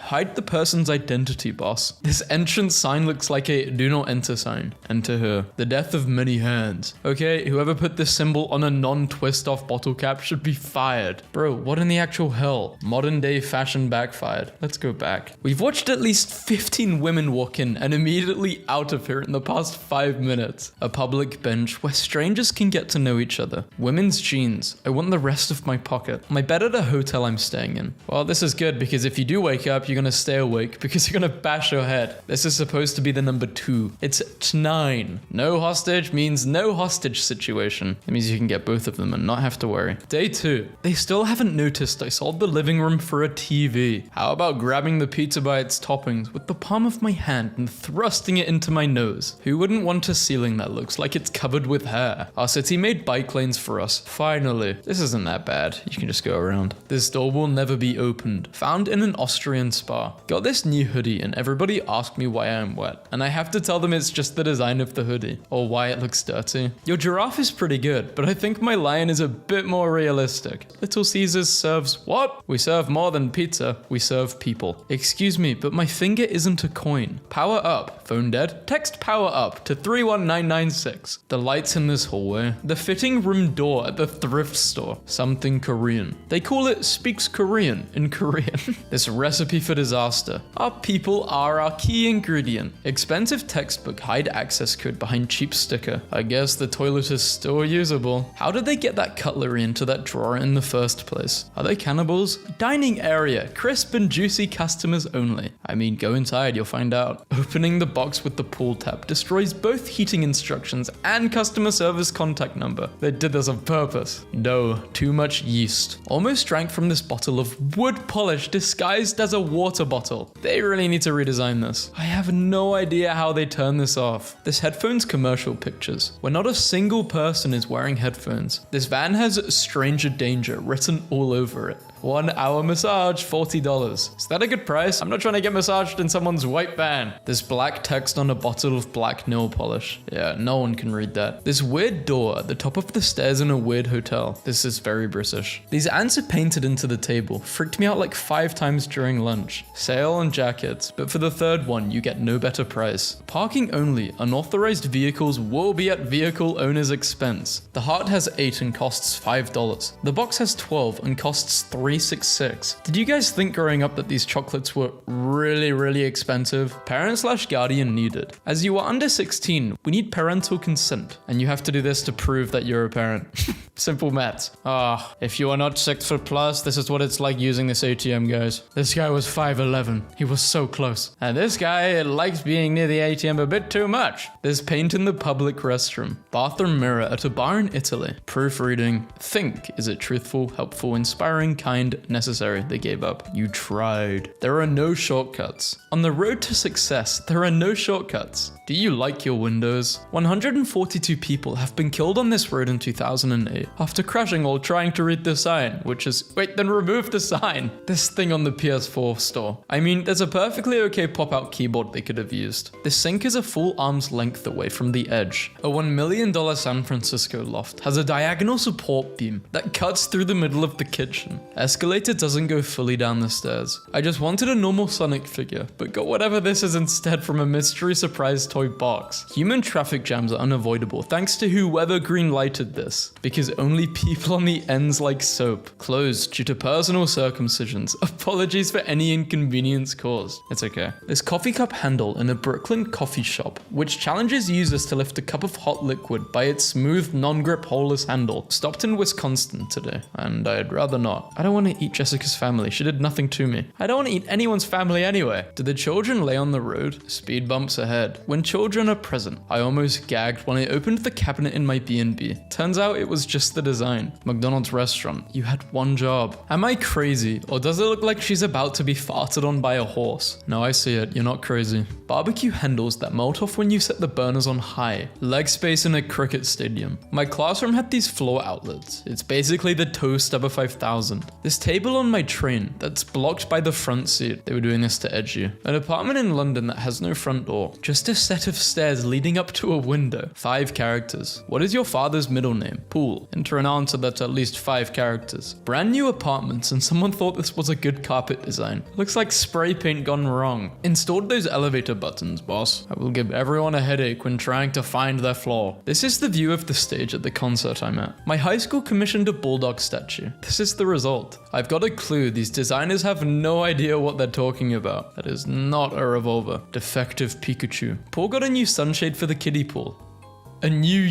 Hide the person's identity, boss. This entrance sign looks like a do not enter sign. Enter her. The death of many hands. Okay, whoever put this symbol on a non-twist off bottle cap should be fired. Bro, what in the actual hell? Modern day fashion backfired. Let's go back. We've watched at least 15 women walk in and immediately out of here in the past 5 minutes. A public bench where strangers can get to know each other. Women's jeans. I want the rest of my pocket. My bed at a hotel I'm staying in. Well, this is good because if you do wake up, you're gonna stay awake because you're gonna bash your head. This is supposed to be the number 2. It's 9. No hostage means no hostage situation. It means you can get both of them and not have to worry. Day 2. They still haven't noticed I sold the living room for a TV. How about grabbing the pizza by its toppings with the palm of my hand and thrusting it into my nose? Who wouldn't want a ceiling that looks like it's covered with hair? Our city made bike lanes for us. Finally. This isn't that bad. You can just go around. This door will never be opened. Found in an Austrian spa. Got this new hoodie and everybody asked me why I'm wet. And I have to tell them it's just the design of the hoodie. Or why it looks dirty. Your giraffe is pretty good, but I think my lion is a bit more realistic. Little Caesars serves what? We serve more than pizza. We serve people. Excuse me, but my finger isn't a coin. Power up. Phone dead? Text power up to 31996. The lights in this hallway. The fitting room door at the thrift store. Something Korean. They call it speaks Korean in Korean. This recipe for disaster. Our people are our key ingredient. Expensive textbook hide access code behind cheap sticker. I guess the toilet is still usable. How did they get that cutlery into that drawer in the first place? Are they cannibals? Dining area. Crisp and juicy customers only. I mean, go inside, you'll find out. Opening the box with the pull tab destroys both heating instructions and customer service contact number. They did this on purpose. Dough. Too much yeast. Almost drank from this bottle of wood polish disguised as a water bottle. They really need to redesign this. I have no idea how they turn this off. This headphones commercial pictures, where not a single person is wearing headphones. This van has stranger danger written all over it. 1 hour massage, $40. Is that a good price? I'm not trying to get massaged in someone's white van. This black text on a bottle of black nail polish. Yeah, no one can read that. This weird door at the top of the stairs in a weird hotel. This is very British. These ants are painted into the table. Freaked me out like 5 times during lunch. Sale on jackets, but for the third one, you get no better price. Parking only. Unauthorized vehicles will be at vehicle owner's expense. The heart has 8 and costs $5. The box has 12 and costs $3.66. Did you guys think growing up that these chocolates were really expensive? Parent/guardian needed. As you are under 16, we need parental consent, and you have to do this to prove that you're a parent. Simple maths. If you are not 6 foot+, this is what it's like using this ATM, guys. This guy was 5'11". He was so close. And this guy likes being near the ATM a bit too much. There's paint in the public restroom. Bathroom mirror at a bar in Italy. Proofreading. Think. Is it truthful, helpful, inspiring, kind, necessary? They gave up. You tried. There are no shortcuts. On the road to success, there are no shortcuts. Do you like your windows? 142 people have been killed on this road in 2008 after crashing while trying to read the sign, which is, wait, then remove the sign. This thing on the PS4 store. I mean, there's a perfectly okay pop-out keyboard they could have used. This sink is a full arm's length away from the edge. A $1 million San Francisco loft has a diagonal support beam that cuts through the middle of the kitchen. Escalator doesn't go fully down the stairs. I just wanted a normal Sonic figure, but got whatever this is instead from a mystery surprise toy box. Human traffic jams are unavoidable thanks to whoever green-lighted this, because only people on the ends like soap. Closed due to personal circumcisions. Apologies for any inconvenience caused. It's okay. This coffee cup handle in a Brooklyn coffee shop, which challenges users to lift a cup of hot liquid by its smooth, non-grip holeless handle, stopped in Wisconsin today, and I'd rather not. I don't want to eat Jessica's family. She did nothing to me. I don't want to eat anyone's family anyway. Do the children lay on the road? Speed bumps ahead. When children are present, I almost gagged when I opened the cabinet in my B&B. Turns out it was just the design. McDonald's restaurant. You had one job. Am I crazy? Or does it look like she's about to be farted on by a horse? No, I see it. You're not crazy. Barbecue handles that melt off when you set the burners on high. Leg space in a cricket stadium. My classroom had these floor outlets. It's basically the Toe Stubber 5000. This table on my train that's blocked by the front seat. They were doing this to edge you. An apartment in London that has no front door. Just a set of stairs leading up to a window. 5 characters. What is your father's middle name? Pool. Enter an answer that's at least 5 characters. Brand new apartments, and someone thought this was a good carpet design. Looks like spray paint gone wrong. Installed those elevator buttons, boss. I will give everyone a headache when trying to find their floor. This is the view of the stage at the concert I'm at. My high school commissioned a bulldog statue. This is the result. I've got a clue, these designers have no idea what they're talking about. That is not a revolver. Defective Pikachu. Paul got a new sunshade for the kiddie pool. A new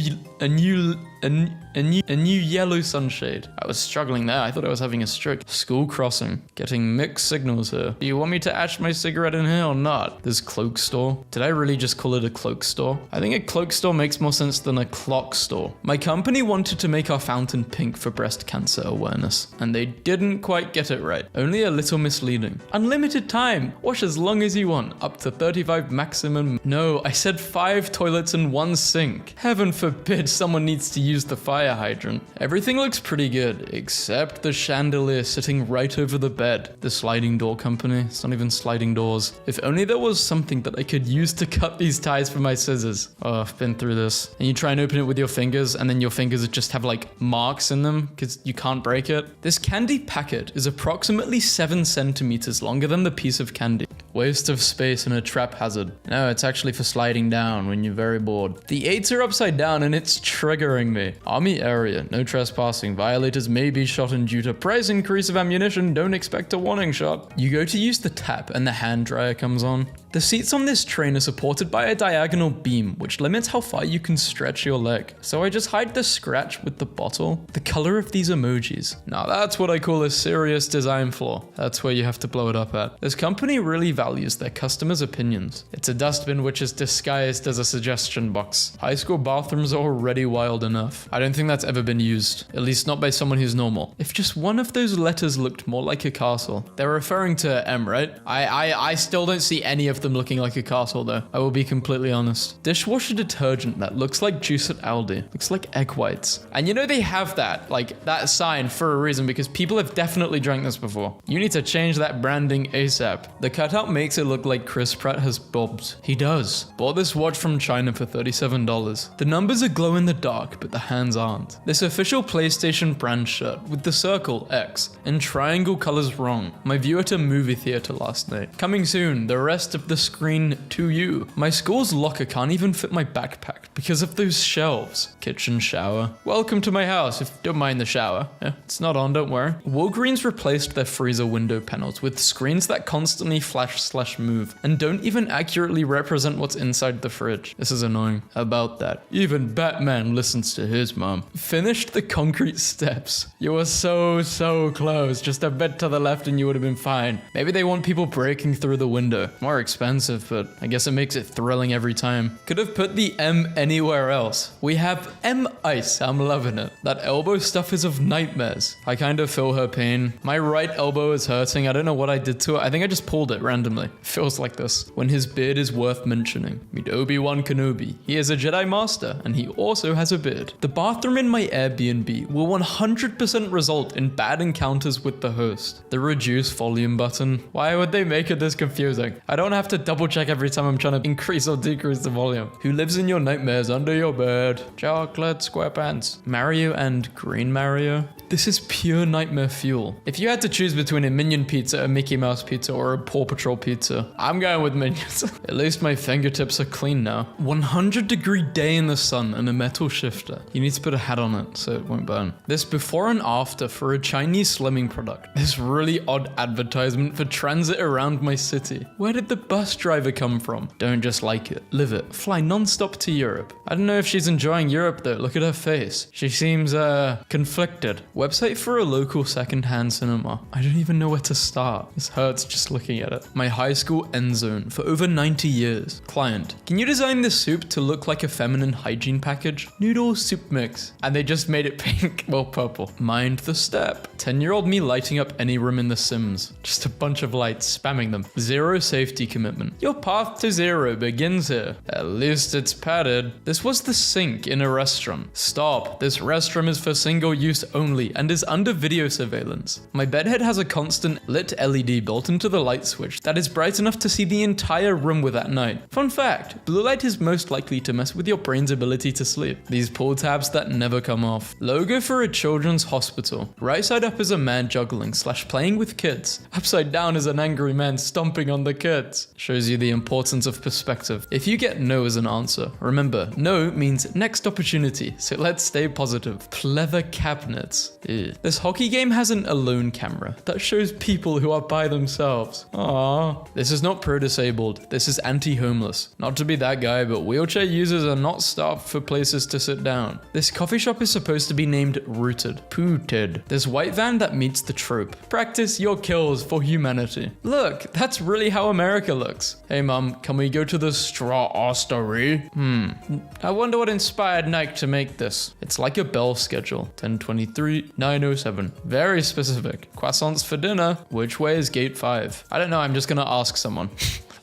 yellow sunshade. I was struggling there. I thought I was having a stroke. School crossing. Getting mixed signals here. Do you want me to ash my cigarette in here or not? This cloak store. Did I really just call it a cloak store? I think a cloak store makes more sense than a clock store. My company wanted to make our fountain pink for breast cancer awareness, and they didn't quite get it right. Only a little misleading. Unlimited time. Wash as long as you want. Up to 35 maximum. No, I said 5 toilets and 1 sink. Heaven forbid someone needs to use the fire hydrant. Everything looks pretty good, except the chandelier sitting right over the bed. The sliding door company, it's not even sliding doors. If only there was something that I could use to cut these ties for my scissors. Oh, I've been through this. And you try and open it with your fingers, and then your fingers just have like marks in them because you can't break it. This candy packet is approximately 7 centimeters longer than the piece of candy. Waste of space and a trap hazard. No, it's actually for sliding down when you're very bored. The 8s are upside down and it's triggering me. Army area, no trespassing. Violators may be shot, and due to price increase of ammunition, don't expect a warning shot. You go to use the tap and the hand dryer comes on. The seats on this train are supported by a diagonal beam, which limits how far you can stretch your leg. So I just hide the scratch with the bottle. The color of these emojis. Now that's what I call a serious design flaw. That's where you have to blow it up at. This company really values their customers' opinions. It's a dustbin which is disguised as a suggestion box. High school bathrooms are already wild enough. I don't think that's ever been used, at least not by someone who's normal. If just one of those letters looked more like a castle. They're referring to M, right? I still don't see any of them looking like a castle though. I will be completely honest. Dishwasher detergent that looks like juice at Aldi. Looks like egg whites. And you know they have that, like that sign for a reason, because people have definitely drank this before. You need to change that branding ASAP. The cutout makes it look like Chris Pratt has bobs. He does. Bought this watch from China for $37. The numbers are glow in the dark, but the hands aren't. This official PlayStation brand shirt with the circle X and triangle colors wrong. My view at a movie theater last night. Coming soon, the rest of the screen to you. My school's locker can't even fit my backpack because of those shelves. Kitchen shower. Welcome to my house, if you don't mind the shower. Yeah, it's not on, don't worry. Walgreens replaced their freezer window panels with screens that constantly flash/move and don't even accurately represent what's inside the fridge. This is annoying. About that. Even Batman listens to his mom. Finished the concrete steps. You were so close. Just a bit to the left and you would have been fine. Maybe they want people breaking through the window. More expensive, but I guess it makes it thrilling every time. Could have put the M anywhere else. We have M ice. I'm loving it. That elbow stuff is of nightmares. I kind of feel her pain. My right elbow is hurting. I don't know what I did to it. I think I just pulled it randomly. Feels like this. When his beard is worth mentioning. Meet Obi-Wan Kenobi. He is a Jedi Master, and he also has a beard. The bathroom in my Airbnb will 100% result in bad encounters with the host. The reduce volume button. Why would they make it this confusing? I don't have to double check every time I'm trying to increase or decrease the volume. Who lives in your nightmares under your bed? Chocolate SquarePants. Mario and Green Mario. This is pure nightmare fuel. If you had to choose between a Minion pizza, a Mickey Mouse pizza, or a Paw Patrol pizza, I'm going with Minions. At least my fingertips are clean now. 100-degree day in the sun and a metal shifter. You need to put a hat on it so it won't burn. This before and after for a Chinese slimming product. This really odd advertisement for transit around my city. Where did the bus driver come from? Don't just like it. Live it. Fly non-stop to Europe. I don't know if she's enjoying Europe though. Look at her face. She seems conflicted. Website for a local secondhand cinema. I don't even know where to start. This hurts just looking at it. My high school end zone for over 90 years. Client. Can you design this soup to look like a feminine hygiene package? Noodle soup mix. And they just made it pink. Well, purple. Mind the step. 10-year-old me lighting up any room in The Sims. Just a bunch of lights, spamming them. Zero safety commitment. Your path to zero begins here. At least it's padded. This was the sink in a restaurant. Stop. This restroom is for single use only and is under video surveillance. My bedhead has a constant lit LED built into the light switch that that is bright enough to see the entire room with at night. Fun fact, blue light is most likely to mess with your brain's ability to sleep. These pull tabs that never come off. Logo for a children's hospital. Right side up is a man juggling / playing with kids. Upside down is an angry man stomping on the kids. Shows you the importance of perspective. If you get no as an answer, remember, no means next opportunity, so let's stay positive. Pleather cabinets. Ew. This hockey game has an alone camera that shows people who are by themselves. Aww. This is not pro-disabled, this is anti-homeless. Not to be that guy, but wheelchair users are not starved for places to sit down. This coffee shop is supposed to be named Rooted. Pooted. This white van that meets the trope. Practice your kills for humanity. Look, that's really how America looks. Hey mom, can we go to the straw ostery? I wonder what inspired Nike to make this. It's like a bell schedule. 10:23, 9:07. Very specific. Croissants for dinner. Which way is gate 5? I don't know, I'm just gonna ask someone.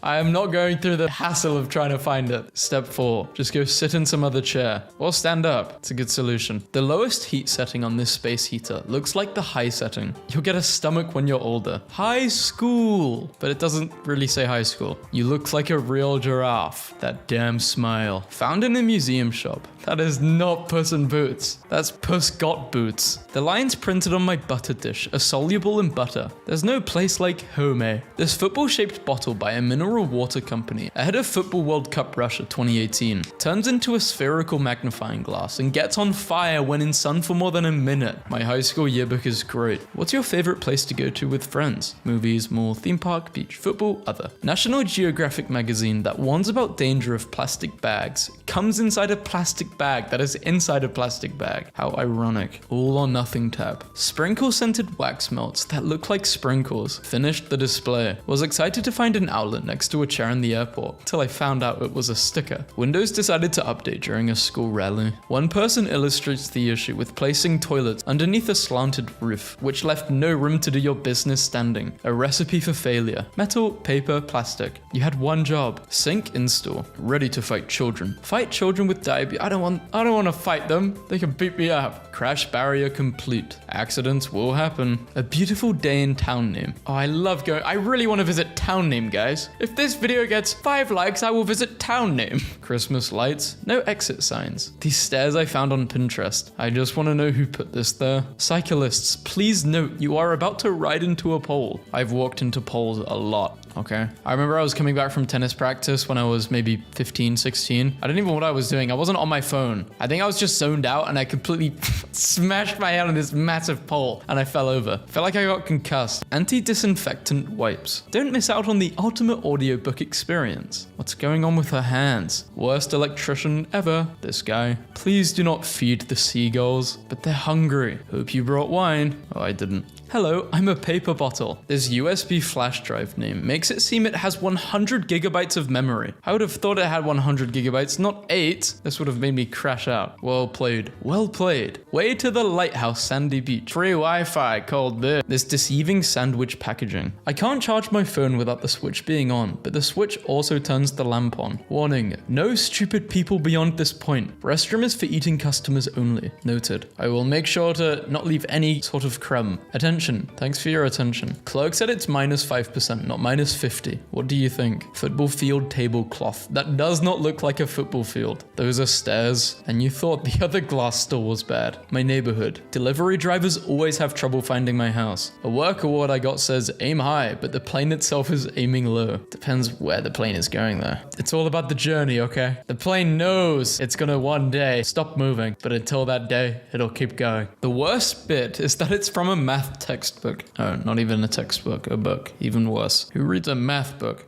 I am not going through the hassle of trying to find it. Step 4, just go sit in some other chair or stand up. It's a good solution. The lowest heat setting on this space heater looks like the high setting. You'll get a stomach when you're older. High school, but it doesn't really say high school. You look like a real giraffe. That damn smile. Found in a museum shop. That is not Puss in Boots. That's Puss Got Boots. The lines printed on my butter dish are soluble in butter. There's no place like home. This football-shaped bottle by a mineral water company ahead of Football World Cup Russia 2018 turns into a spherical magnifying glass and gets on fire when in sun for more than a minute. My high school yearbook is great. What's your favorite place to go to with friends? Movies, mall, theme park, beach, football, other. National Geographic magazine that warns about danger of plastic bags comes inside a plastic bag that is inside a plastic bag. How ironic. All or nothing tab. Sprinkle scented wax melts that look like sprinkles. Finished the display. Was excited to find an outlet next to a chair in the airport till I found out it was a sticker. Windows decided to update during a school rally. One person illustrates the issue with placing toilets underneath a slanted roof, which left no room to do your business standing. A recipe for failure. Metal, paper, plastic. You had one job. Sink install. Ready to fight children. Fight children with diabetes. I don't want to fight them. They can beat me up. Crash barrier complete. Accidents will happen. A beautiful day in town name. Oh, I love going. I really want to visit town name, guys. If this video gets 5 likes, I will visit town name. Christmas lights. No exit signs. These stairs I found on Pinterest. I just want to know who put this there. Cyclists, please note you are about to ride into a pole. I've walked into poles a lot. Okay. I remember I was coming back from tennis practice when I was maybe 15, 16. I don't even know what I was doing. I wasn't on my phone. I think I was just zoned out and I completely smashed my head on this massive pole and I fell over. Felt like I got concussed. Anti-disinfectant wipes. Don't miss out on the ultimate audiobook experience. What's going on with her hands? Worst electrician ever. This guy. Please do not feed the seagulls, but they're hungry. Hope you brought wine. Oh, I didn't. Hello, I'm a paper bottle. This USB flash drive name makes it seem it has 100 gigabytes of memory. I would have thought it had 100 gigabytes, not 8. This would have made me crash out. Well played. Well played. Way to the lighthouse sandy beach. Free Wi-Fi called this. This deceiving sandwich packaging. I can't charge my phone without the switch being on, but the switch also turns the lamp on. Warning, no stupid people beyond this point. Restroom is for eating customers only. Noted. I will make sure to not leave any sort of crumb. Attention. Thanks for your attention. Clerk said it's -5%, not -50. What do you think? Football field tablecloth. That does not look like a football field. Those are stairs. And you thought the other glass store was bad. My neighborhood. Delivery drivers always have trouble finding my house. A work award I got says aim high, but the plane itself is aiming low. Depends where the plane is going there. It's all about the journey, okay? The plane knows it's gonna one day stop moving, but until that day, it'll keep going. The worst bit is that it's from a math textbook. Oh, not even a textbook, a book. Even worse. Who reads a math book?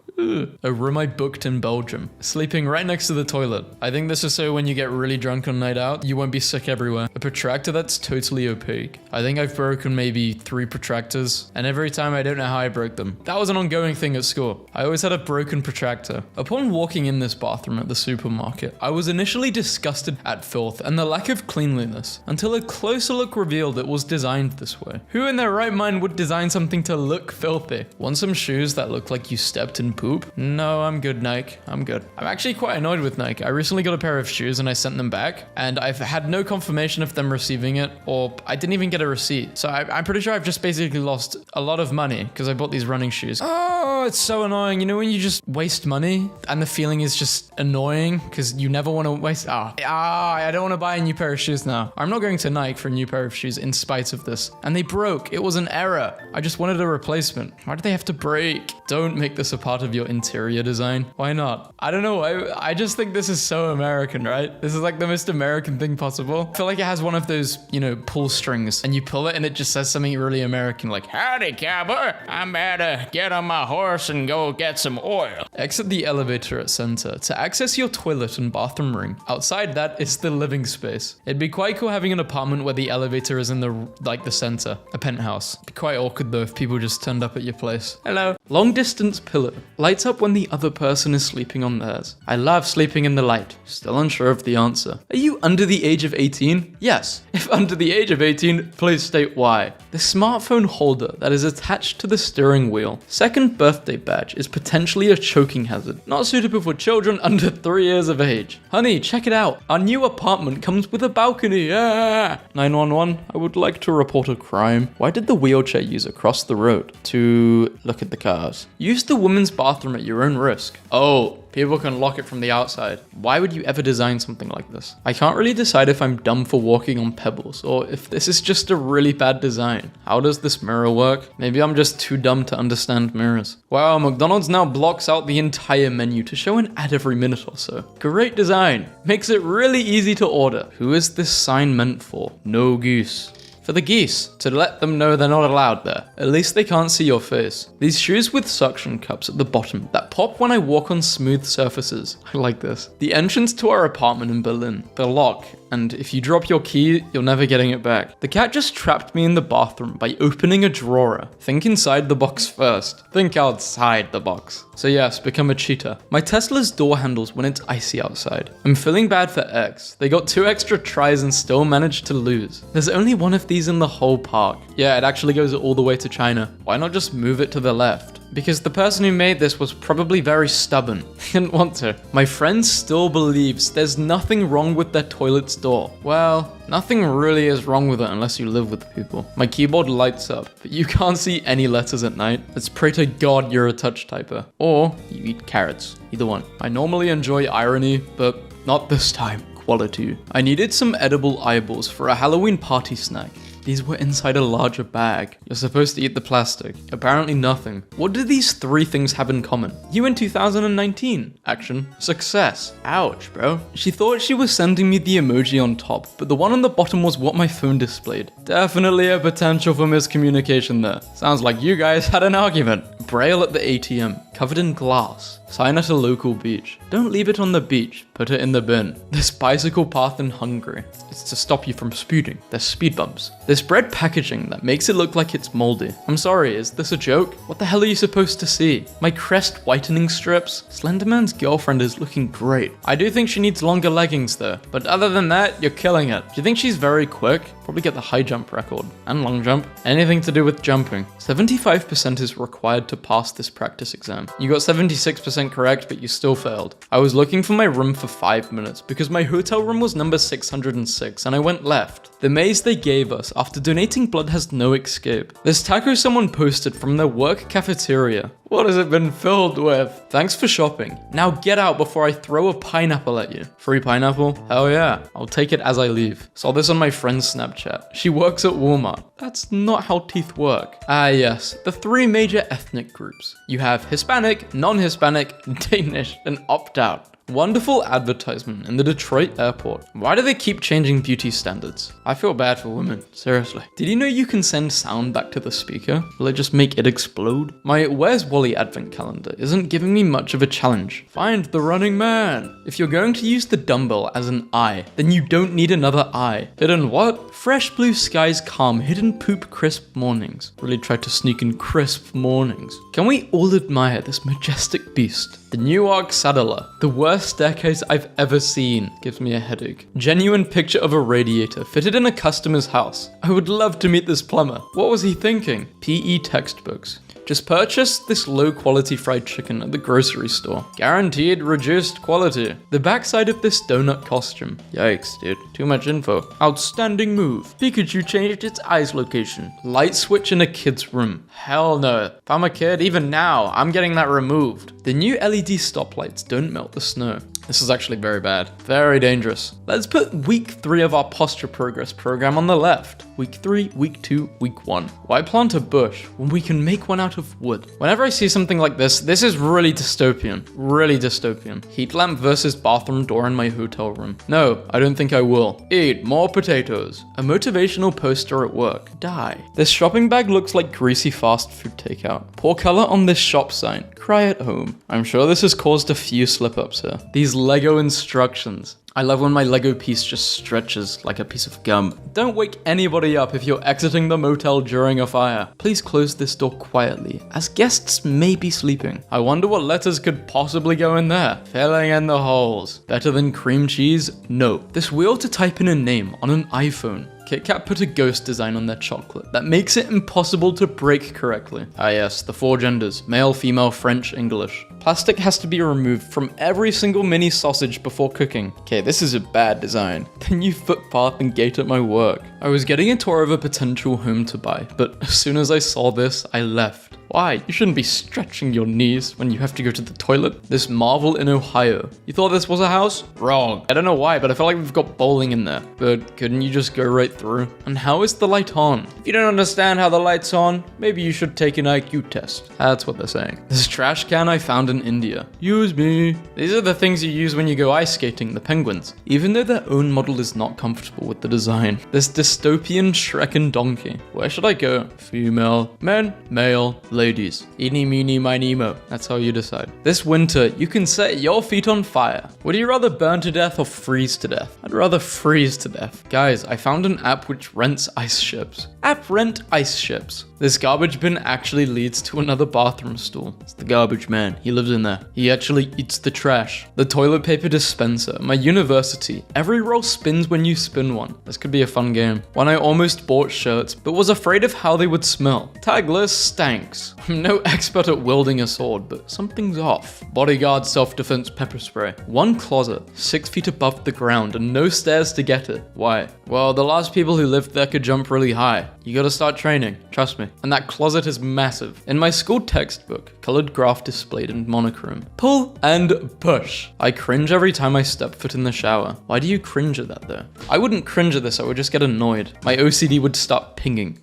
A room I booked in Belgium. Sleeping right next to the toilet. I think this is so when you get really drunk on night out, you won't be sick everywhere. A protractor that's totally opaque. I think I've broken maybe 3 protractors, and every time I don't know how I broke them. That was an ongoing thing at school. I always had a broken protractor. Upon walking in this bathroom at the supermarket, I was initially disgusted at filth and the lack of cleanliness, until a closer look revealed it was designed this way. Who in their right mind would design something to look filthy? Want some shoes that look like you stepped in poop? No, I'm good, Nike. I'm good. I'm actually quite annoyed with Nike. I recently got a pair of shoes and I sent them back, and I've had no confirmation of them receiving it, or I didn't even get a the receipt. So I'm pretty sure I've just basically lost a lot of money because I bought these running shoes. Oh, it's so annoying. You know when you just waste money and the feeling is just annoying because you never want to waste. I don't want to buy a new pair of shoes now. I'm not going to Nike for a new pair of shoes in spite of this. And they broke. It was an error. I just wanted a replacement. Why do they have to break? Don't make this a part of your interior design. Why not? I don't know. I just think this is so American, right? This is like the most American thing possible. I feel like it has one of those, you know, pull strings and you pull it and it just says something really American like, howdy, cowboy. I'm about to get on my horse and go get some oil. Exit the elevator at center to access your toilet and bathroom ring. Outside that is the living space. It'd be quite cool having an apartment where the elevator is in the center, a penthouse. It'd be quite awkward though if people just turned up at your place. Hello. Long distance pillow. Lights up when the other person is sleeping on theirs. I love sleeping in the light. Still unsure of the answer. Are you under the age of 18? Yes. If under the age of 18, please state why. The smartphone holder that is attached to the steering wheel. Second birthday badge is potentially a choking hazard. Not suitable for children under 3 years of age. Honey, check it out. Our new apartment comes with a balcony. 911, I would like to report a crime. Why did the wheelchair user cross the road? To look at the cars. Use the women's bathroom at your own risk. Oh, people can lock it from the outside. Why would you ever design something like this? I can't really decide if I'm dumb for walking on pebbles or if this is just a really bad design. How does this mirror work? Maybe I'm just too dumb to understand mirrors. Wow, McDonald's now blocks out the entire menu to show an ad every minute or so. Great design. Makes it really easy to order. Who is this sign meant for? No goose. For the geese, to let them know they're not allowed there. At least they can't see your face. These shoes with suction cups at the bottom that pop when I walk on smooth surfaces. I like this. The entrance to our apartment in Berlin. The lock, and if you drop your key, you're never getting it back. The cat just trapped me in the bathroom by opening a drawer. Think inside the box first. Think outside the box. So yes, become a cheetah. My Tesla's door handles when it's icy outside. I'm feeling bad for X. They got 2 extra tries and still managed to lose. There's only one of these in the whole park. Yeah, it actually goes all the way to China. Why not just move it to the left? Because the person who made this was probably very stubborn. Didn't want to. My friend still believes there's nothing wrong with their toilet's door. Well, nothing really is wrong with it unless you live with people. My keyboard lights up, but you can't see any letters at night. Let's pray to God you're a touch typer. Or you eat carrots. Either one. I normally enjoy irony, but not this time. Quality. I needed some edible eyeballs for a Halloween party snack. These were inside a larger bag. You're supposed to eat the plastic. Apparently nothing. What do these 3 things have in common? You in 2019. Action. Success. Ouch, bro. She thought she was sending me the emoji on top, but the one on the bottom was what my phone displayed. Definitely a potential for miscommunication there. Sounds like you guys had an argument. Braille at the ATM. Covered in glass. Sign at a local beach. Don't leave it on the beach. Put it in the bin. This bicycle path in Hungary. It's to stop you from speeding. There's speed bumps. This bread packaging that makes it look like it's moldy. I'm sorry, is this a joke? What the hell are you supposed to see? My crest whitening strips? Slenderman's girlfriend is looking great. I do think she needs longer leggings though. But other than that, you're killing it. Do you think she's very quick? Probably get the high jump record. And long jump. Anything to do with jumping. 75% is required to pass this practice exam. You got 76% correct, but you still failed. I was looking for my room for 5 minutes because my hotel room was number 606 and I went left. The maze they gave us after donating blood has no escape. This taco someone posted from their work cafeteria. What has it been filled with? Thanks for shopping. Now get out before I throw a pineapple at you. Free pineapple? Hell yeah. I'll take it as I leave. Saw this on my friend's Snapchat. She works at Walmart. That's not how teeth work. Ah yes, the 3 major ethnic groups. You have Hispanic, non-Hispanic, Danish, and opt-out. Wonderful advertisement in the Detroit airport. Why do they keep changing beauty standards? I feel bad for women, seriously. Did you know you can send sound back to the speaker? Will it just make it explode? My Where's Wally advent calendar isn't giving me much of a challenge. Find the running man. If you're going to use the dumbbell as an eye, then you don't need another eye. Hidden what? Fresh blue skies calm hidden poop crisp mornings. Really tried to sneak in crisp mornings. Can we all admire this majestic beast? The Newark Saddler. The worst staircase I've ever seen. Gives me a headache. Genuine picture of a radiator fitted in a customer's house. I would love to meet this plumber. What was he thinking? PE textbooks. Just purchase this low quality fried chicken at the grocery store. Guaranteed reduced quality. The backside of this donut costume. Yikes, dude. Too much info. Outstanding move. Pikachu changed its eyes location. Light switch in a kid's room. Hell no. If I'm a kid, even now, I'm getting that removed. The new LED stoplights don't melt the snow. This is actually very bad. Very dangerous. Let's put week 3 of our posture progress program on the left. Week 3, week 2, week 1. Why plant a bush when we can make one out of wood? Whenever I see something like this is really dystopian. Really dystopian. Heat lamp versus bathroom door in my hotel room. No, I don't think I will. Eat more potatoes. A motivational poster at work. Die. This shopping bag looks like greasy fast food takeout. Poor color on this shop sign. Cry at home. I'm sure this has caused a few slip-ups here. These Lego instructions. I love when my Lego piece just stretches like a piece of gum. Don't wake anybody up if you're exiting the motel during a fire. Please close this door quietly, as guests may be sleeping. I wonder what letters could possibly go in there. Filling in the holes. Better than cream cheese? No. This wheel to type in a name on an iPhone. KitKat put a ghost design on their chocolate that makes it impossible to break correctly. Ah yes, the 4 genders, male, female, French, English. Plastic has to be removed from every single mini sausage before cooking. Okay, this is a bad design. The new footpath and gate at my work. I was getting a tour of a potential home to buy, but as soon as I saw this, I left. Why? You shouldn't be stretching your knees when you have to go to the toilet. This marvel in Ohio. You thought this was a house? Wrong. I don't know why, but I feel like we've got bowling in there. But couldn't you just go right through? And how is the light on? If you don't understand how the light's on, maybe you should take an IQ test. That's what they're saying. This trash can I found in India. Use me. These are the things you use when you go ice skating, the penguins. Even though their own model is not comfortable with the design. This dystopian Shrek and donkey. Where should I go? Female, men, male, ladies. Eeny, meeny, miny, mo. That's how you decide. This winter, you can set your feet on fire. Would you rather burn to death or freeze to death? I'd rather freeze to death. Guys, I found an app which rents ice ships. App rent ice ships. This garbage bin actually leads to another bathroom stool. It's the garbage man. He lives in there. He actually eats the trash. The toilet paper dispenser. My university. Every roll spins when you spin one. This could be a fun game. When I almost bought shirts, but was afraid of how they would smell. Tagless stanks. I'm no expert at wielding a sword, but something's off. Bodyguard self-defense pepper spray. One closet, 6 feet above the ground and no stairs to get it. Why? Well, the last people who lived there could jump really high. You gotta start training, trust me. And that closet is massive. In my school textbook, colored graph displayed in monochrome. Pull and push. I cringe every time I step foot in the shower. Why do you cringe at that though? I wouldn't cringe at this, I would just get annoyed. My OCD would start pinging.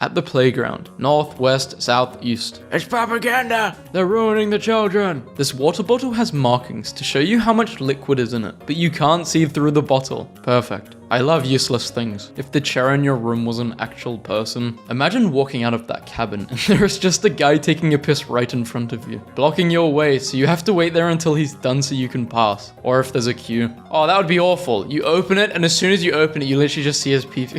At the playground. North, west, south, east. It's propaganda! They're ruining the children! This water bottle has markings to show you how much liquid is in it, but you can't see through the bottle. Perfect. I love useless things. If the chair in your room was an actual person, imagine walking out of that cabin and there is just a guy taking a piss right in front of you, blocking your way, so you have to wait there until he's done so you can pass. Or if there's a queue. Oh, that would be awful. You open it, and as soon as you open it, you literally just see his pee.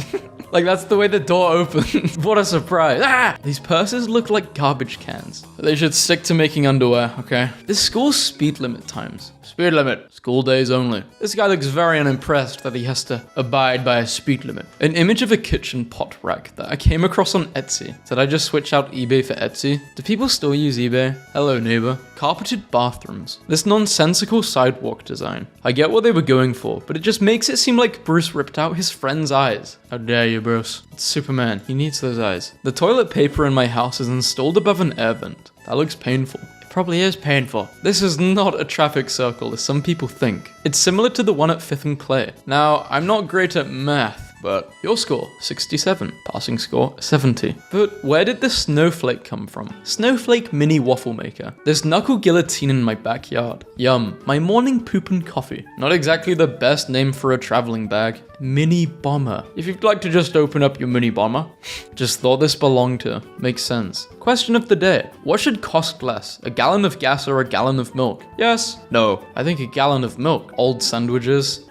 Like, that's the way the door opens. What a surprise. Ah! These purses look like garbage cans. They should stick to making underwear, okay? This school's speed limit times. Speed limit. School days only. This guy looks very unimpressed that he has to abide by a speed limit. An image of a kitchen pot rack that I came across on Etsy. Did I just switch out eBay for Etsy? Do people still use eBay? Hello, neighbor. Carpeted bathrooms. This nonsensical sidewalk design. I get what they were going for, but it just makes it seem like Bruce ripped out his friend's eyes. How dare you, Bruce? It's Superman. He needs those eyes. The toilet paper in my house is installed above an air vent. That looks painful. Probably is painful. This is not a traffic circle as some people think. It's similar to the one at 5th and Clay. Now, I'm not great at math, but your score, 67. Passing score, 70. But where did the snowflake come from? Snowflake mini waffle maker. There's knuckle guillotine in my backyard. Yum. My morning poop and coffee. Not exactly the best name for a traveling bag. Mini bomber. If you'd like to just open up your mini bomber, just thought this belonged to. Makes sense. Question of the day. What should cost less? A gallon of gas or a gallon of milk? Yes? No. I think a gallon of milk. Old sandwiches.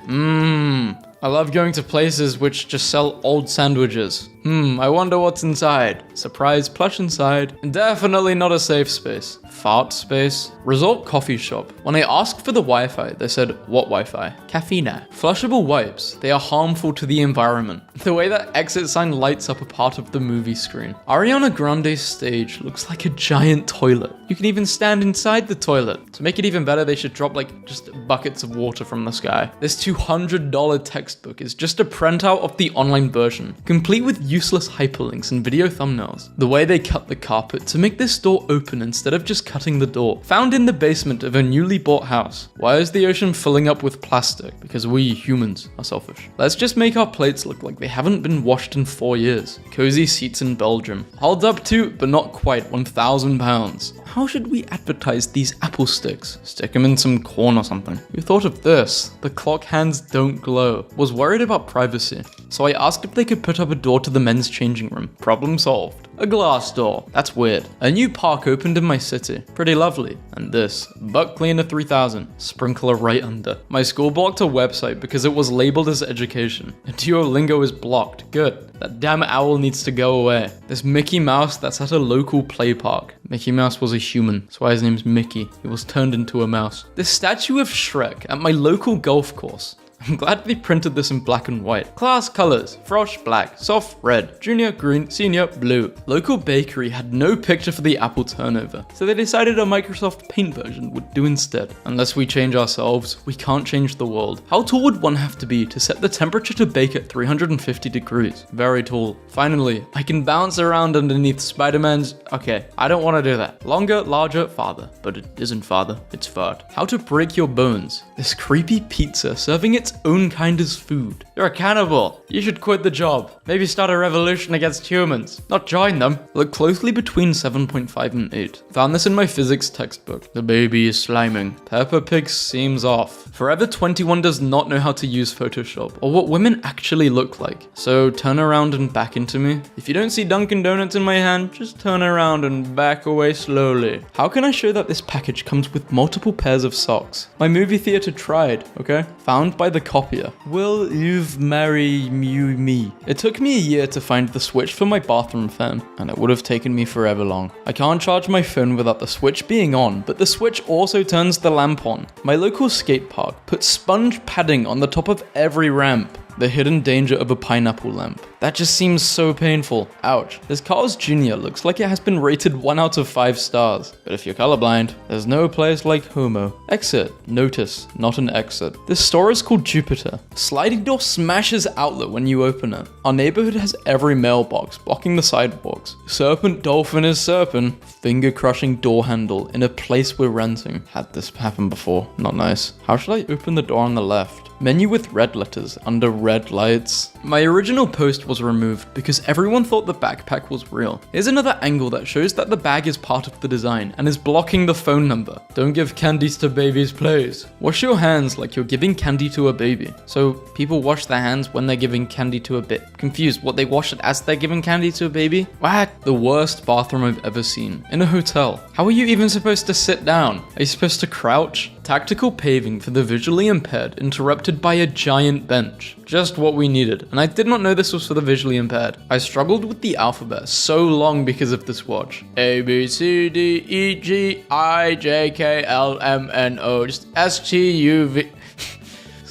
I love going to places which just sell old sandwiches. I wonder what's inside. Surprise plush inside. Definitely not a safe space. Fart space. Resort coffee shop. When I asked for the Wi-Fi, they said, what Wi-Fi? Caffeine. Flushable wipes. They are harmful to the environment. The way that exit sign lights up a part of the movie screen. Ariana Grande's stage looks like a giant toilet. You can even stand inside the toilet. To make it even better, they should drop like just buckets of water from the sky. This $200 textbook is just a printout of the online version, complete with useless hyperlinks and video thumbnails. The way they cut the carpet to make this door open instead of just cutting the door. Found in the basement of a newly bought house. Why is the ocean filling up with plastic? Because we humans are selfish. Let's just make our plates look like they haven't been washed in 4 years. Cozy seats in Belgium. Hold up to, but not quite, £1,000. How should we advertise these apple sticks? Stick them in some corn or something. Who thought of this? The clock hands don't glow. Was worried about privacy. So I asked if they could put up a door to the men's changing room. Problem solved. A glass door. That's weird. A new park opened in my city. Pretty lovely. And this. Butt cleaner 3000. Sprinkler right under. My school blocked a website because it was labeled as education. Duolingo is blocked. Good. That damn owl needs to go away. This Mickey Mouse that's at a local play park. Mickey Mouse was a human. That's why his name's Mickey. He was turned into a mouse. This statue of Shrek at my local golf course. I'm glad they printed this in black and white. Class colors, Frosh black, Soft red, Junior green, Senior blue. Local bakery had no picture for the apple turnover, so they decided a Microsoft Paint version would do instead. Unless we change ourselves, we can't change the world. How tall would one have to be to set the temperature to bake at 350 degrees? Very tall. Finally, I can bounce around underneath Spider-Man's... Okay, I don't want to do that. Longer, larger, farther. But it isn't farther, it's fart. How to break your bones. This creepy pizza serving its own kind as food. You're a cannibal. You should quit the job. Maybe start a revolution against humans, not join them. Look closely between 7.5 and 8. Found this in my physics textbook. The baby is sliming. Peppa Pig seems off. Forever 21 does not know how to use Photoshop or what women actually look like. So turn around and back into me. If you don't see Dunkin' Donuts in my hand, just turn around and back away slowly. How can I show that this package comes with multiple pairs of socks? My movie theater tried, okay? Found by the copier. Will you marry me? It took me a year to find the switch for my bathroom fan, and it would have taken me forever long. I can't charge my phone without the switch being on, but the switch also turns the lamp on. My local skate park puts sponge padding on the top of every ramp. The hidden danger of a pineapple lamp. That just seems so painful. Ouch. This Carl's Jr. looks like it has been rated 1 out of 5 stars. But if you're colorblind, there's no place like Homo. Exit. Notice, not an exit. This store is called Jupiter. Sliding door smashes outlet when you open it. Our neighborhood has every mailbox, blocking the sidewalks. Serpent dolphin is serpent. Finger-crushing door handle in a place we're renting. Had this happen before. Not nice. How should I open the door on the left? Menu with red letters under red lights. My original post was removed because everyone thought the backpack was real. Here's another angle that shows that the bag is part of the design and is blocking the phone number. Don't give candies to babies, please. Wash your hands like you're giving candy to a baby. So people wash their hands when they're giving candy to a bit. Confused, what, they wash it as they're giving candy to a baby? What? The worst bathroom I've ever seen. In a hotel. How are you even supposed to sit down? Are you supposed to crouch? Tactical paving for the visually impaired, interrupted by a giant bench. Just what we needed, and I did not know this was for the visually impaired. I struggled with the alphabet so long because of this watch. A, B, C, D, E, G, I, J, K, L, M, N, O, just S, T, U, V...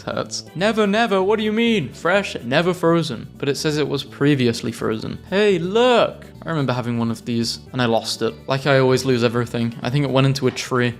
Hurts. Never, never, what do you mean? Fresh, never frozen. But it says it was previously frozen. Hey, look! I remember having one of these, and I lost it. Like I always lose everything. I think it went into a tree.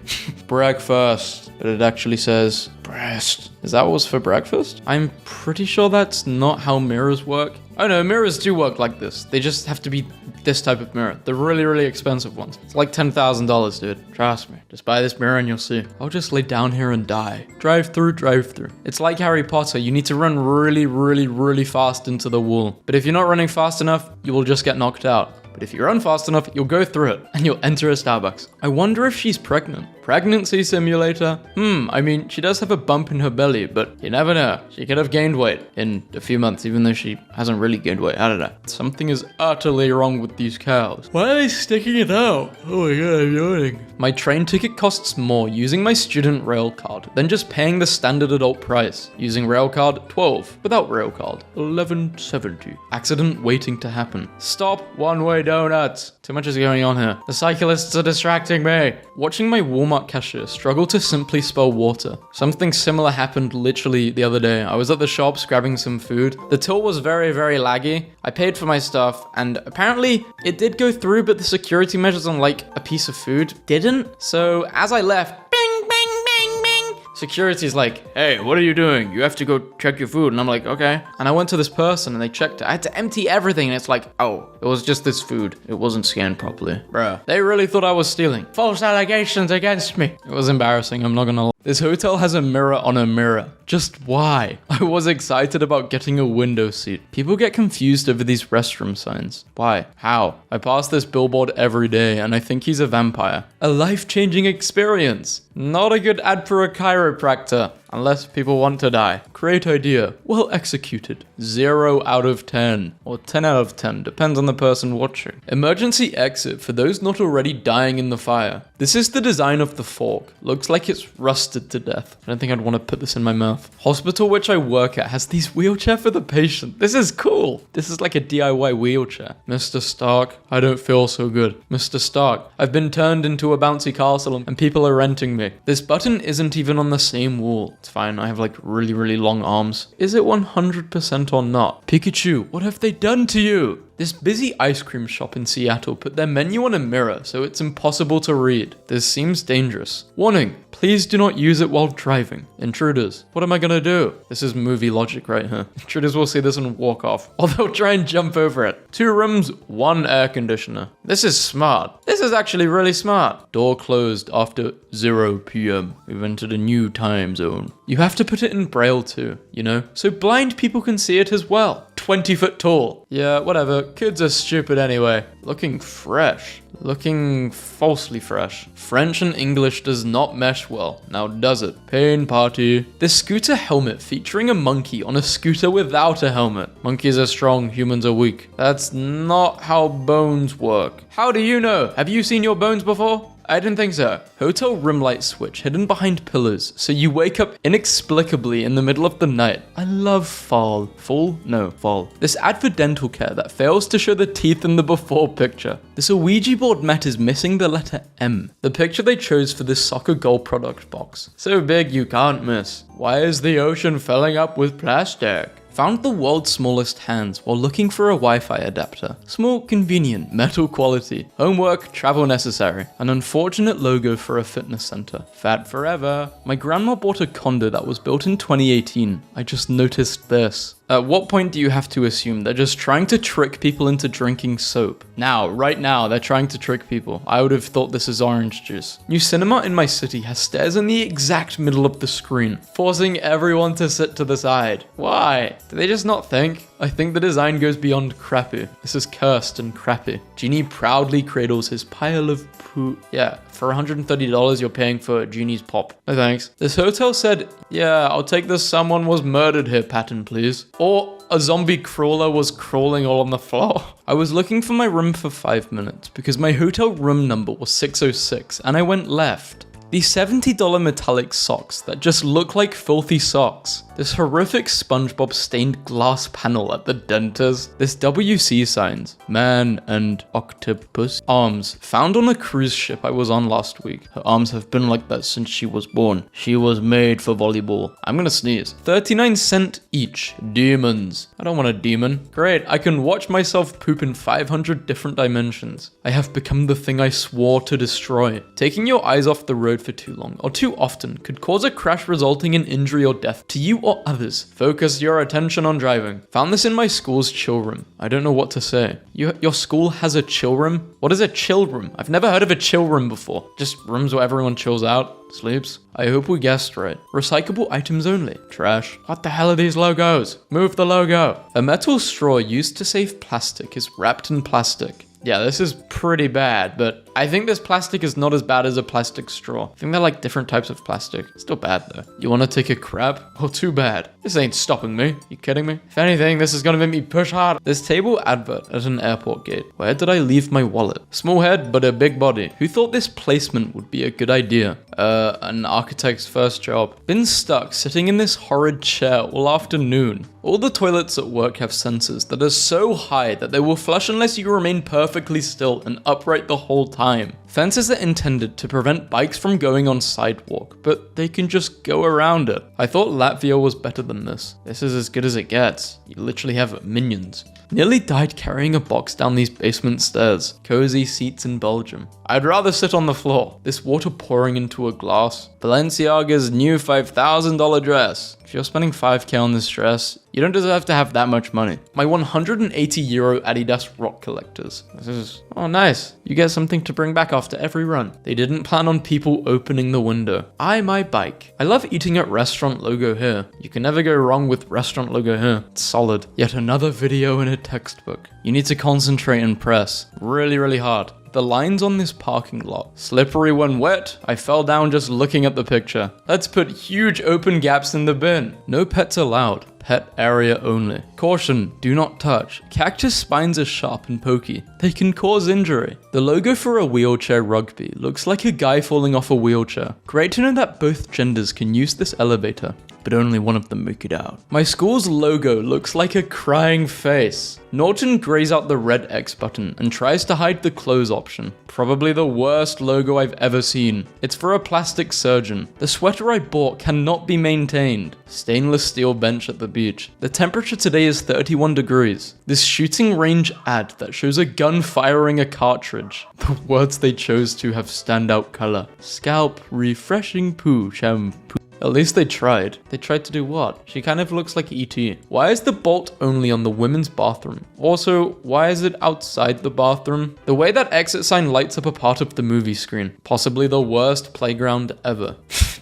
Breakfast. But it actually says breast. Is that what was for breakfast? I'm pretty sure that's not how mirrors work. Oh no, mirrors do work like this. They just have to be this type of mirror. The really, really expensive ones. It's like $10,000, dude. Trust me. Just buy this mirror and you'll see. I'll just lay down here and die. Drive through, drive through. It's like Harry Potter. You need to run really, really, really fast into the wall. But if you're not running fast enough, you will just get knocked out. but if you run fast enough, you'll go through it and you'll enter a Starbucks. I wonder if she's pregnant. Pregnancy simulator? I mean, she does have a bump in her belly, but you never know. She could have gained weight in a few months, even though she hasn't really gained weight. I don't know. Something is utterly wrong with these cows. Why are they sticking it out? Oh my god, I'm yawning. My train ticket costs more using my student rail card than just paying the standard adult price. Using rail card, 12. Without rail card, 11.70. Accident waiting to happen. Stop one-way donuts. Too much is going on here. The cyclists are distracting me. Watching my Walmart cashier struggle to simply spell water. Something similar happened literally the other day. I was at the shops grabbing some food. The till was very, very laggy. I paid for my stuff and apparently it did go through, but the security measures on like a piece of food didn't. So as I left, bing, bing, bing, bing. Security's like, hey, what are you doing? You have to go check your food. And I'm like, okay. And I went to this person and they checked it. I had to empty everything and it's like, oh, it was just this food. It wasn't scanned properly. Bruh. They really thought I was stealing. False allegations against me. It was embarrassing, I'm not gonna lie. This hotel has a mirror on a mirror. Just why? I was excited about getting a window seat. People get confused over these restroom signs. Why? How? I pass this billboard every day and I think he's a vampire. A life-changing experience. Not a good ad for a chiropractor. Unless people want to die. Great idea. Well executed. 0 out of 10. Or 10 out of 10. Depends on the person watching. Emergency exit for those not already dying in the fire. This is the design of the fork. Looks like it's rusted to death. I don't think I'd want to put this in my mouth. Hospital which I work at has these wheelchair for the patient. This is cool. This is like a DIY wheelchair. Mr. Stark, I don't feel so good. Mr. Stark, I've been turned into a bouncy castle and people are renting me. This button isn't even on the same wall. It's fine, I have like really, really long arms. Is it 100% or not? Pikachu, what have they done to you? This busy ice cream shop in Seattle put their menu on a mirror so it's impossible to read. This seems dangerous. Warning, please do not use it while driving. Intruders, what am I gonna do? This is movie logic right here. Intruders will see this and walk off, or they'll try and jump over it. 2 rooms, 1 air conditioner. This is smart. This is actually really smart. Door closed after 0 p.m. We've entered a new time zone. You have to put it in Braille too, you know? So blind people can see it as well. 20 foot tall. Yeah, whatever. Kids are stupid anyway. Looking fresh. Looking falsely fresh. French and English does not mesh well. Now does it? Pain party. This scooter helmet featuring a monkey on a scooter without a helmet. Monkeys are strong, humans are weak. That's not how bones work. How do you know? Have you seen your bones before? I didn't think so. Hotel room light switch hidden behind pillars, so you wake up inexplicably in the middle of the night. I love fall. Fall? No, fall. This ad for dental care that fails to show the teeth in the before picture. This Ouija board mat is missing the letter M. The picture they chose for this soccer goal product box. So big you can't miss. Why is the ocean filling up with plastic? Found the world's smallest hands while looking for a Wi-Fi adapter. Small, convenient, metal quality. Homework, travel necessary. An unfortunate logo for a fitness center. Fat forever. My grandma bought a condo that was built in 2018. I just noticed this. At what point do you have to assume they're just trying to trick people into drinking soap? Now, right now, they're trying to trick people. I would have thought this is orange juice. New cinema in my city has stairs in the exact middle of the screen, forcing everyone to sit to the side. Why? Do they just not think? I think the design goes beyond crappy. This is cursed and crappy. Genie proudly cradles his pile of poo. Yeah, for $130 you're paying for Genie's pop. No thanks. This hotel said, yeah, I'll take the someone was murdered here pattern, please. Or a zombie crawler was crawling all on the floor. I was looking for my room for 5 minutes because my hotel room number was 606 and I went left. These $70 metallic socks that just look like filthy socks. This horrific SpongeBob stained glass panel at the dentist. This WC signs. Man and octopus arms found on a cruise ship I was on last week. Her arms have been like that since she was born. She was made for volleyball. I'm gonna sneeze. 39 cents each. Demons. I don't want a demon. Great, I can watch myself poop in 500 different dimensions. I have become the thing I swore to destroy. Taking your eyes off the road for too long or too often could cause a crash resulting in injury or death to you or others. Focus your attention on driving. Found this in my school's chill room. I don't know what to say. Your school has a chill room? What is a chill room? I've never heard of a chill room before. Just rooms where everyone chills out, sleeps. I hope we guessed right. Recyclable items only. Trash. What the hell are these logos? Move the logo. A metal straw used to save plastic is wrapped in plastic. Yeah, this is pretty bad, but I think this plastic is not as bad as a plastic straw. I think they're like different types of plastic. Still bad though. You want to take a crap? Well, too bad. This ain't stopping me. You kidding me? If anything, this is gonna make me push hard. This table advert at an airport gate. Where did I leave my wallet? Small head, but a big body. Who thought this placement would be a good idea? An architect's first job. Been stuck sitting in this horrid chair all afternoon. All the toilets at work have sensors that are so high that they will flush unless you remain perfectly still and upright the whole time. Fences are intended to prevent bikes from going on sidewalk, but they can just go around it. I thought Latvia was better than this. This is as good as it gets. You literally have minions. Nearly died carrying a box down these basement stairs. Cozy seats in Belgium. I'd rather sit on the floor. This water pouring into a glass. Balenciaga's new $5,000 dress. If you're spending 5k on this dress, you don't deserve to have that much money. My 180 euro Adidas rock collectors. This is, oh nice. You get something to bring back after every run. They didn't plan on people opening the window. My bike. I love eating at restaurant logo here. You can never go wrong with restaurant logo here. It's solid. Yet another video in a textbook. You need to concentrate and press really hard. The lines on this parking lot. Slippery when wet. I fell down just looking at the picture. Let's put huge open gaps in the bin. No pets allowed. Pet area only. Caution, do not touch. Cactus spines are sharp and pokey. They can cause injury. The logo for a wheelchair rugby looks like a guy falling off a wheelchair. Great to know that both genders can use this elevator, but only one of them make it out. My school's logo looks like a crying face. Norton grays out the red X button and tries to hide the close option. Probably the worst logo I've ever seen. It's for a plastic surgeon. The sweater I bought cannot be maintained. Stainless steel bench at the beach. The temperature today is 31 degrees. This shooting range ad that shows a gun firing a cartridge. The words they chose to have standout color. Scalp refreshing poo shampoo. At least they tried. They tried to do what? She kind of looks like E.T. Why is the bolt only on the women's bathroom? Also, why is it outside the bathroom? The way that exit sign lights up a part of the movie screen. Possibly the worst playground ever.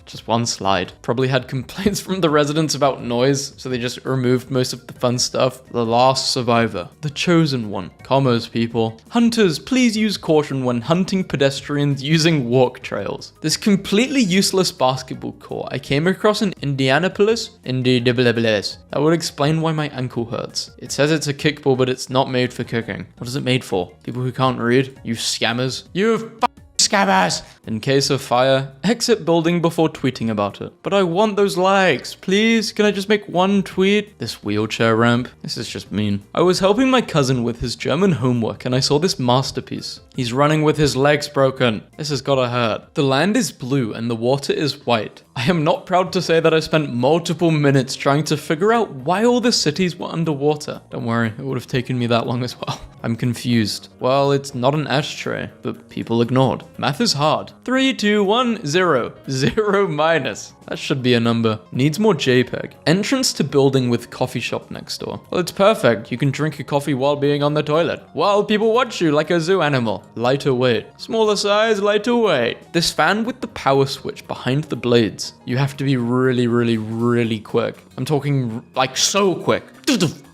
Just one slide. Probably had complaints from the residents about noise, so they just removed most of the fun stuff. The last survivor. The chosen one. Commerce people. Hunters, please use caution when hunting pedestrians using walk trails. This completely useless basketball court I came across in Indianapolis. That would explain why my ankle hurts. It says it's a kickball, but it's not made for kicking. What is it made for? People who can't read? You scammers. You scammers! In case of fire, exit building before tweeting about it. But I want those likes, please. Can I just make one tweet? This wheelchair ramp. This is just mean. I was helping my cousin with his German homework and I saw this masterpiece. He's running with his legs broken. This has gotta hurt. The land is blue and the water is white. I am not proud to say that I spent multiple minutes trying to figure out why all the cities were underwater. Don't worry, it would have taken me that long as well. I'm confused. Well, it's not an ashtray, but people ignored. Math is hard. 3, 2, 1, 0. 0 minus. That should be a number. Needs more JPEG. Entrance to building with coffee shop next door. Well, it's perfect. You can drink a coffee while being on the toilet. While people watch you like a zoo animal. Lighter weight. Smaller size, lighter weight. This fan with the power switch behind the blades. You have to be really quick. I'm talking like so quick.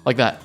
Like that.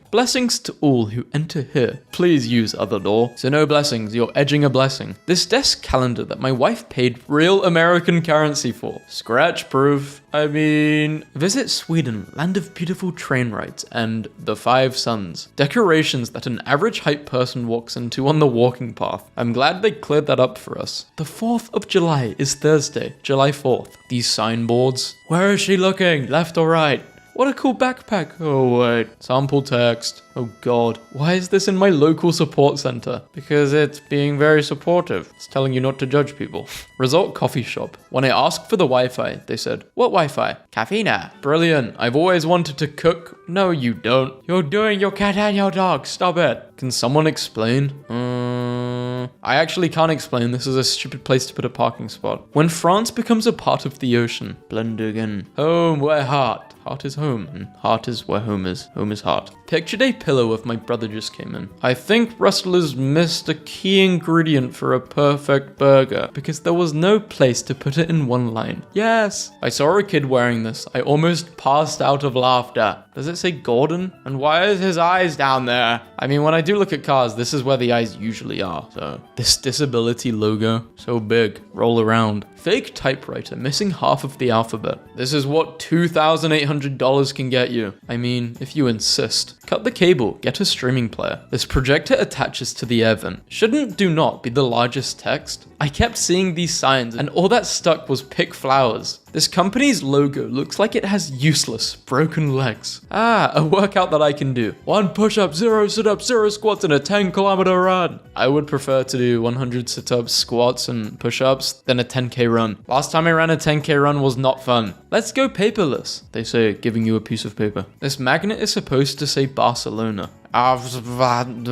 Blessings to all who enter here. Please use other door. So no blessings, you're edging a blessing. This desk calendar that my wife paid real American currency for. Scratch proof. I mean, visit Sweden, land of beautiful train rides, and the 5 suns. Decorations that an average height person walks into on the walking path. I'm glad they cleared that up for us. The 4th of July is Thursday, July 4th. These signboards. Where is she looking? Left or right? What a cool backpack. Oh wait, sample text. Oh god, why is this in my local support center? Because it's being very supportive. It's telling you not to judge people. Result coffee shop. When I asked for the Wi-Fi, they said, what Wi-Fi? Caffeina. Brilliant, I've always wanted to cook. No, you don't. You're doing your cat and your dog, stop it. Can someone explain? I actually can't explain. This is a stupid place to put a parking spot. When France becomes a part of the ocean. Blending in. Home where heart Heart is home, and heart is where home is. Home is heart. Pictured a pillow if my brother just came in. I think rustlers missed a key ingredient for a perfect burger because there was no place to put it in one line. Yes! I saw a kid wearing this. I almost passed out of laughter. Does it say Gordon? And why is his eyes down there? I mean, when I do look at cars, this is where the eyes usually are. So, this disability logo, so big, roll around. Fake typewriter, missing half of the alphabet. This is what $2,800 can get you. I mean, if you insist. Cut the cable, get a streaming player. This projector attaches to the air vent. Shouldn't do not be the largest text? I kept seeing these signs and all that stuck was pick flowers. This company's logo looks like it has useless, broken legs. Ah, a workout that I can do. 1 push-up, 0 sit-ups, 0 squats, and a 10-kilometer run. I would prefer to do 100 sit-ups, squats, and push-ups than a 10K run. Last time I ran a 10K run was not fun. Let's go paperless, they say, giving you a piece of paper. This magnet is supposed to say Barcelona. VaazkL.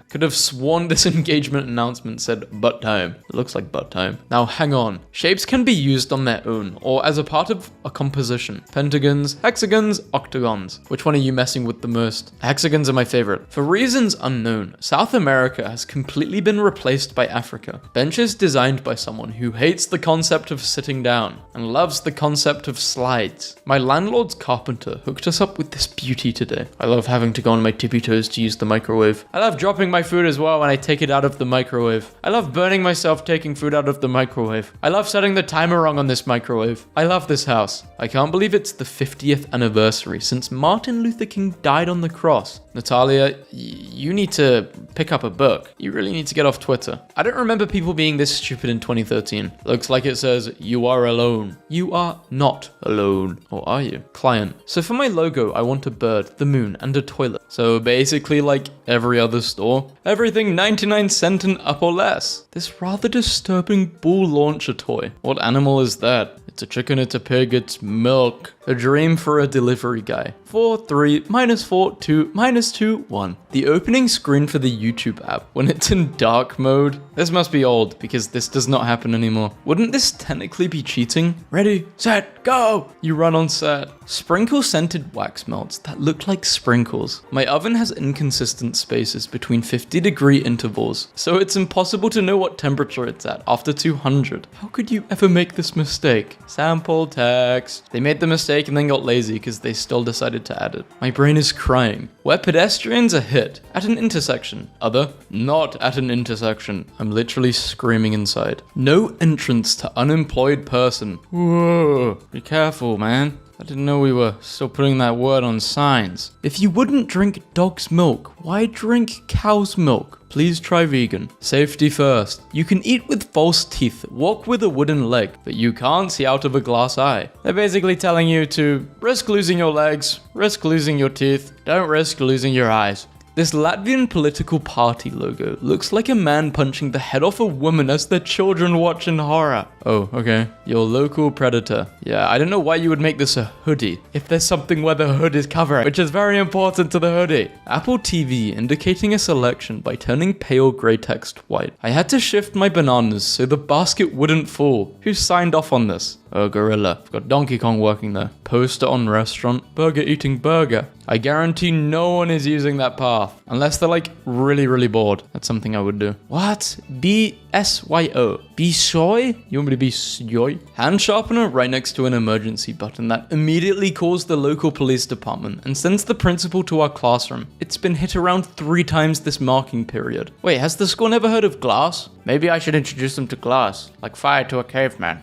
Could have sworn this engagement announcement said butt time. It looks like butt time. Now hang on. Shapes can be used on their own or as a part of a composition. Pentagons, hexagons, octagons. Which one are you messing with the most? Hexagons are my favorite. For reasons unknown, South America has completely been replaced by Africa. Benches designed by someone who hates the concept of sitting down and loves the concept of slides. My landlord's carpenter hooked us up with this beauty today. I love having to go on my tippy toes to use the microwave. I love dropping my food as well when I take it out of the microwave. I love burning myself taking food out of the microwave. I love setting the timer wrong on this microwave. I love this house. I can't believe it's the 50th anniversary since Martin Luther King died on the cross. Natalia, you need to pick up a book. You really need to get off Twitter. I don't remember people being this stupid in 2013. Looks like it says, you are alone. You are not alone. Or are you? Client. So for my logo, I want a bird, the moon, and a toilet. So basically like every other store, everything 99 cents and up or less. This rather disturbing bull launcher toy. What animal is that? It's a chicken, it's a pig, it's milk. A dream for a delivery guy. 4, 3, -4, 2, -2, 1. The opening screen for the YouTube app when it's in dark mode. This must be old because this does not happen anymore. Wouldn't this technically be cheating? Ready, set, go! You run on set. Sprinkle scented wax melts that look like sprinkles. My oven has inconsistent spaces between 50-degree intervals, so it's impossible to know what temperature it's at after 200. How could you ever make this mistake? Sample text. They made the mistake and then got lazy because they still decided to add it. My brain is crying. Where pedestrians are hit. At an intersection. Other. Not at an intersection. I'm literally screaming inside. No entrance to unemployed person. Whoa. Be careful, man. I didn't know we were still putting that word on signs. If you wouldn't drink dog's milk, why drink cow's milk? Please try vegan. Safety first. You can eat with false teeth, walk with a wooden leg, but you can't see out of a glass eye. They're basically telling you to risk losing your legs, risk losing your teeth, don't risk losing your eyes. This Latvian political party logo looks like a man punching the head off a woman as their children watch in horror. Oh, okay. Your local predator. Yeah, I don't know why you would make this a hoodie if there's something where the hood is covered, which is very important to the hoodie. Apple TV indicating a selection by turning pale gray text white. I had to shift my bananas so the basket wouldn't fall. Who signed off on this? Oh, Gorilla. I've got Donkey Kong working there. Poster on restaurant. Burger eating burger. I guarantee no one is using that path. Unless they're like really bored. That's something I would do. What? BSYO. Be-soy? You want me to be soy? Hand sharpener right next to an emergency button that immediately calls the local police department and sends the principal to our classroom. It's been hit around 3 times this marking period. Wait, has the school never heard of glass? Maybe I should introduce them to glass. Like fire to a caveman.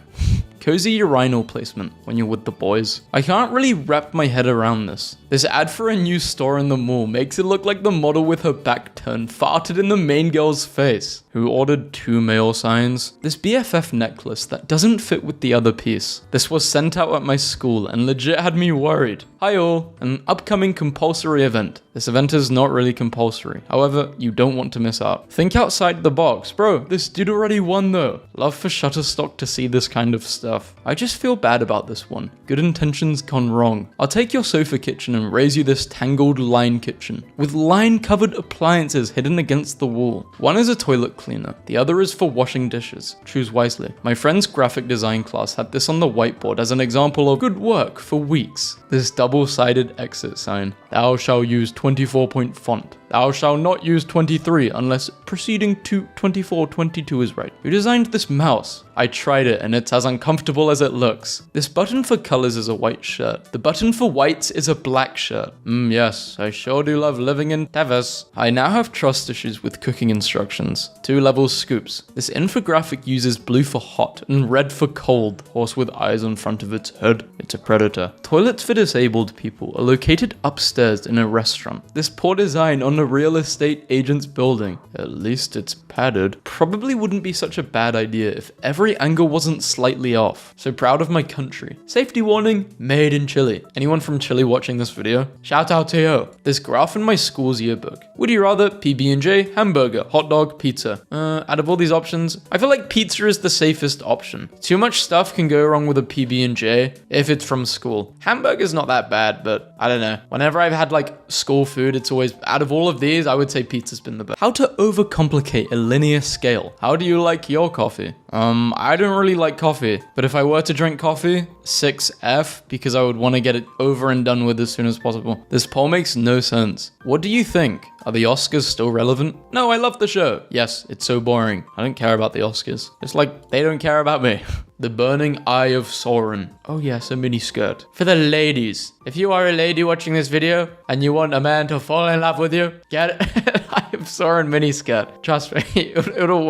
Cozy urinal placement when you're with the boys. I can't really wrap my head around this. This ad for a new store in the mall makes it look like the model with her back turned farted in the main girl's face, who ordered 2 male signs. This BFF necklace that doesn't fit with the other piece. This was sent out at my school and legit had me worried. Hi all, an upcoming compulsory event. This event is not really compulsory. However, you don't want to miss out. Think outside the box. Bro, this dude already won though. Love for Shutterstock to see this kind of stuff. I just feel bad about this one. Good intentions gone wrong. I'll take your sofa kitchen and raise you this tangled line kitchen with line covered appliances hidden against the wall. One is a toilet cleaner. The other is for washing dishes. Choose wisely. My friend's graphic design class had this on the whiteboard as an example of good work for weeks. This double-sided exit sign. Thou shalt use 24-point font. Thou shalt not use 23 unless proceeding to 24-22 is right. Who designed this mouse? I tried it and it's as uncomfortable as it looks. This button for colors is a white shirt. The button for whites is a black shirt. Yes, I sure do love living in Tevis. I now have trust issues with cooking instructions. 2 levels scoops. This infographic uses blue for hot and red for cold. Horse with eyes on front of its head. It's a predator. Toilets for disabled people are located upstairs in a restaurant. This poor design on a real estate agent's building. At least it's padded. Probably wouldn't be such a bad idea if every angle wasn't slightly off. So proud of my country. Safety warning, made in Chile. Anyone from Chile watching this video? Shout out to you. This graph in my school's yearbook. Would you rather PB&J, hamburger, hot dog, pizza? Out of all these options, I feel like pizza is the safest option. Too much stuff can go wrong with a PB&J if it's from school. Hamburger's not that bad, but I don't know. Whenever I've had like school food, it's always, out of all of these, I would say pizza's been the best. How to overcomplicate a linear scale. How do you like your coffee? I don't really like coffee, but if I were to drink coffee, 6F, because I would want to get it over and done with as soon as possible. This poll makes no sense. What do you think? Are the Oscars still relevant? No, I love the show. Yes, it's so boring. I don't care about the Oscars. It's like they don't care about me. The Burning Eye of Sauron. Oh yes, a mini skirt. For the ladies. If you are a lady watching this video and you want a man to fall in love with you, get it. Eye of Sauron mini skirt. Trust me, it'll work.